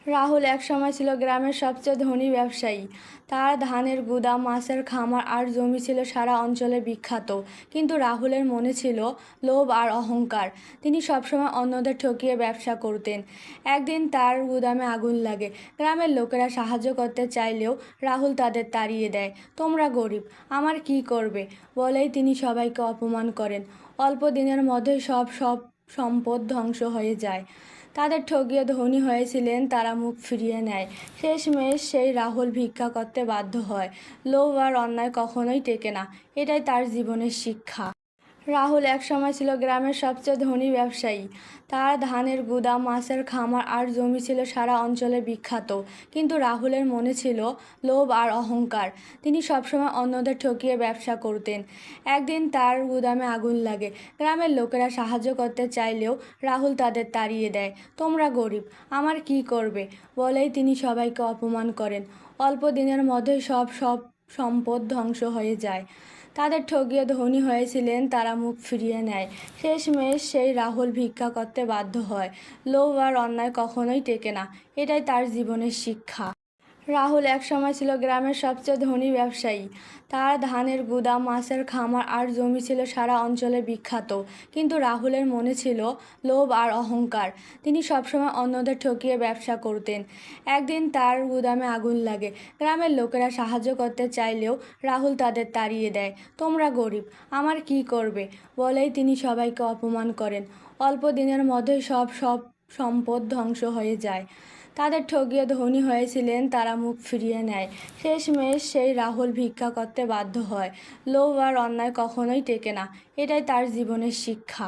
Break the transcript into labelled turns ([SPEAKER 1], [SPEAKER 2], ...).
[SPEAKER 1] রাহুল একসময় ছিল গ্রামের সবচেয়ে ধনী ব্যবসায়ী। তার ধানের গুদাম, মাছের খামার আর জমি ছিল সারা অঞ্চলে বিখ্যাত। কিন্তু রাহুলের মনে ছিল লোভ আর অহংকার। তিনি সবসময় অন্যদের ঠকিয়ে ব্যবসা করতেন। একদিন তার গুদামে আগুন লাগে। গ্রামের লোকেরা সাহায্য করতে চাইলেও রাহুল তাদের তাড়িয়ে দেয়। তোমরা গরিব, আমার কি করবে বলেই তিনি সবাইকে অপমান করেন। অল্প দিনের মধ্যে সব সম্পদ ধ্বংস হয়ে যায়। তাদের ঠকিয়ে ধনী হয়েছিলেন তারা মুখ ফিরিয়ে নেয়। শেষমেশ সেই রাহুল ভিক্ষা করতে বাধ্য হয়। লোভ আর অন্যায় কখনোই টেকে না, এটাই তার জীবনের শিক্ষা। রাহুল একসময় ছিল গ্রামের সবচেয়ে ধনী ব্যবসায়ী। তার ধানের গুদাম, মাছের খামার আর জমি ছিল সারা অঞ্চলে বিখ্যাত। কিন্তু রাহুলের মনে ছিল লোভ আর অহংকার। তিনি সবসময় অন্যদের ঠকিয়ে ব্যবসা করতেন। একদিন তার গুদামে আগুন লাগে। গ্রামের লোকেরা সাহায্য করতে চাইলেও রাহুল তাদের তাড়িয়ে দেয়। তোমরা গরিব, আমার কি করবে বলেই তিনি সবাইকে অপমান করেন। অল্প দিনের মধ্যে সব সম্পদ ধ্বংস হয়ে যায়। তাদের ঠকিয়ে ধনী হয়েছিলেন তারা মুখ ফিরিয়ে নেয়। শেষমেশ সেই রাহুল ভিক্ষা করতে বাধ্য হয়। লোভ আর অন্যায় কখনোই টেকে না, এটাই তার জীবনের শিক্ষা। রাহুল একসময় ছিল গ্রামের সবচেয়ে ধনী ব্যবসায়ী। তার ধানের গুদাম, মাছের খামার আর জমি ছিল সারা অঞ্চলে বিখ্যাত। কিন্তু রাহুলের মনে ছিল লোভ আর অহংকার। তিনি সবসময় অন্যদের ঠকিয়ে ব্যবসা করতেন। একদিন তার গুদামে আগুন লাগে। গ্রামের লোকেরা সাহায্য করতে চাইলেও রাহুল তাদের তাড়িয়ে দেয়। তোমরা গরিব, আমার কি করবে বলেই তিনি সবাইকে অপমান করেন। অল্প দিনের মধ্যে সব সম্পদ ধ্বংস হয়ে যায়। তাদের ঠকিয়ে ধনী হয়েছিলেন তারা মুখ ফিরিয়ে নেয়। শেষমেশ সেই রাহুল ভিক্ষা করতে বাধ্য হয়। লোভ আর অন্যায় কখনোই টেকে না, এটাই তার জীবনের শিক্ষা।